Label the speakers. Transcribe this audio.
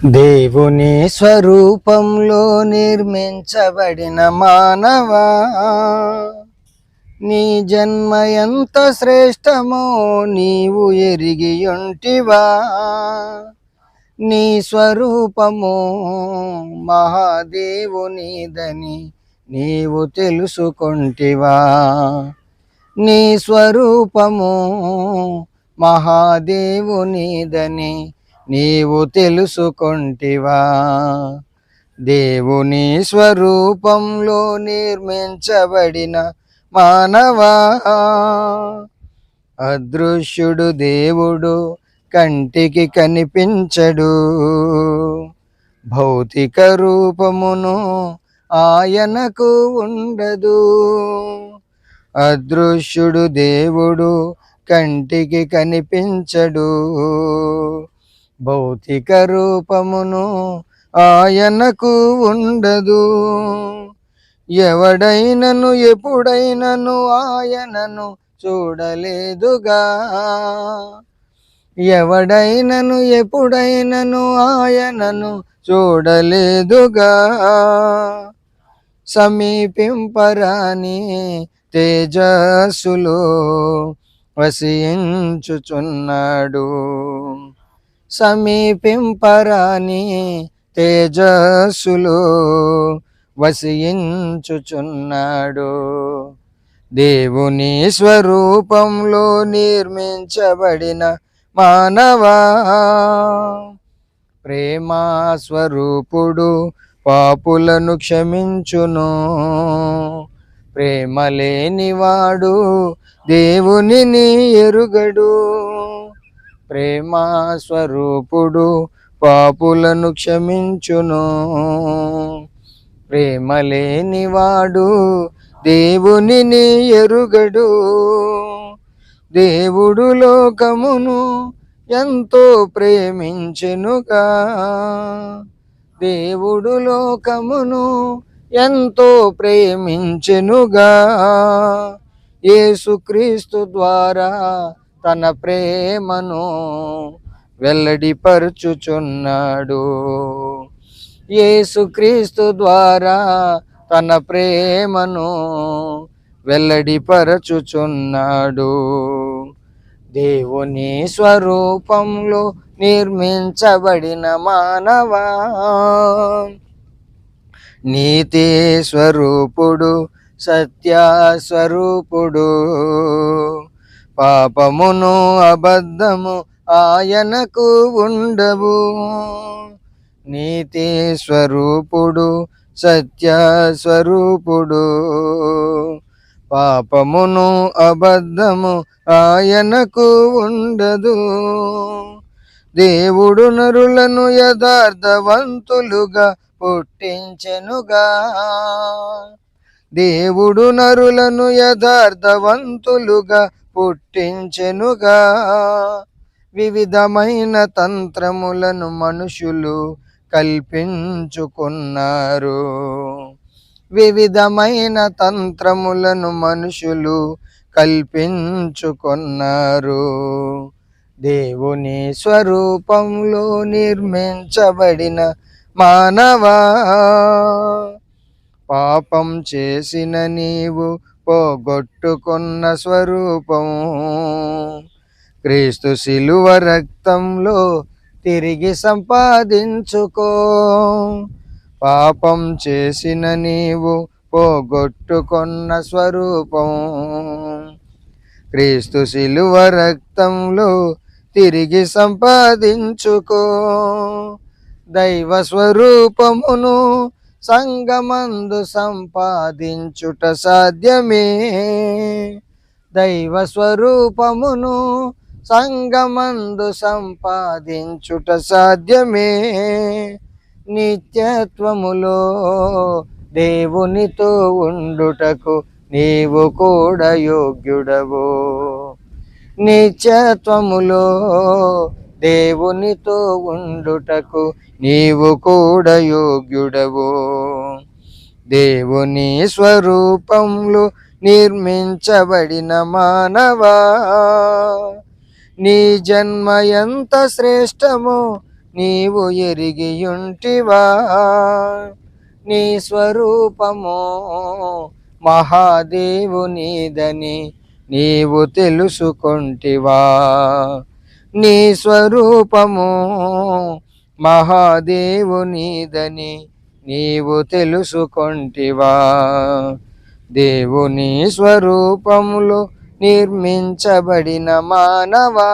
Speaker 1: దేవుని స్వరూపంలో నిర్మించబడిన మానవా, నీ జన్మ ఎంత శ్రేష్టమో నీవు ఎరిగియుంటివా. నీ స్వరూపము మహాదేవునిదని నీవు తెలుసుకొంటివా. నీ స్వరూపము మహాదేవునిదని నీవు తెలుసుకొంటివా. దేవుని స్వరూపంలో నిర్మించబడిన మానవా, అదృశ్యుడు దేవుడు కంటికి కనిపించడు. భౌతిక రూపమును ఆయనకు ఉండదు. అదృశ్యుడు దేవుడు కంటికి కనిపించడు. భౌతిక రూపమును ఆయనకు ఉండదు. ఎవడైనను ఎప్పుడైనను ఆయనను చూడలేదుగా. ఎవడైనను ఎప్పుడైనను ఆయనను చూడలేదుగా. సమీపింపరాని తేజస్సులో వసించుచున్నాడు. సమీపింపరాని తేజస్సులో వసించుచున్నాడు. దేవుని స్వరూపంలో నిర్మించబడిన మానవా, ప్రేమా స్వరూపుడు పాపులను క్షమించును. ప్రేమ లేనివాడు దేవునిని ఎరుగడు. ప్రేమా స్వరూపుడు పాపులను క్షమించును. ప్రేమ లేనివాడు దేవునిని ఎరుగడు. దేవుడు లోకమును ఎంతో ప్రేమించెనుగా. దేవుడు లోకమును ఎంతో ప్రేమించెనుగా. యేసుక్రీస్తు ద్వారా తన ప్రేమను వెల్లడిపరచుచున్నాడు. యేసుక్రీస్తు ద్వారా తన ప్రేమను వెల్లడిపరచుచున్నాడు. దేవుని స్వరూపంలో నిర్మించబడిన మానవా, నీతి స్వరూపుడు సత్యస్వరూపుడు. పాపమును అబద్ధము ఆయనకు ఉండవు. నీతి స్వరూపుడు సత్యస్వరూపుడు. పాపమును అబద్ధము ఆయనకు ఉండదు. దేవుడు నరులను యథార్థవంతులుగా పుట్టించెనుగా. దేవుడు నరులను యథార్థవంతులుగా పుట్టించెనుగా. వివిధమైన తంత్రములను మనుషులు కల్పించుకున్నారు. వివిధమైన తంత్రములను మనుషులు కల్పించుకున్నారు. దేవుని స్వరూపంలో నిర్మించబడిన మానవా, పాపం చేసిన నీవు పోగొట్టుకున్న స్వరూపం క్రీస్తు శిలువ రక్తంలో తిరిగి సంపాదించుకో. పాపం చేసిన నీవు పోగొట్టుకున్న స్వరూపం క్రీస్తు శిలువ రక్తంలో తిరిగి సంపాదించుకో. దైవ స్వరూపమును సంగమందు సంపాదించుట సాధ్యమే. దైవ స్వరూపమును సంగమందు సంపాదించుట సాధ్యమే. నిత్యత్వములో దేవునితో ఉండుటకు నీవు కూడా యోగ్యుడవు. నిత్యత్వములో దేవునితో ఉండుటకు నీవు కూడా యోగ్యుడవు. దేవుని స్వరూపంలో నిర్మించబడిన మానవా, నీ జన్మ ఎంత శ్రేష్టమో నీవు ఎరిగియుంటివా? నీ స్వరూపము మహాదేవునిదని నీవు తెలుసుకొంటివా? నీ స్వరూపము మహాదేవునిదని నీవు తెలుసుకొంటివా? దేవుని స్వరూపములో నిర్మించబడిన మానవా,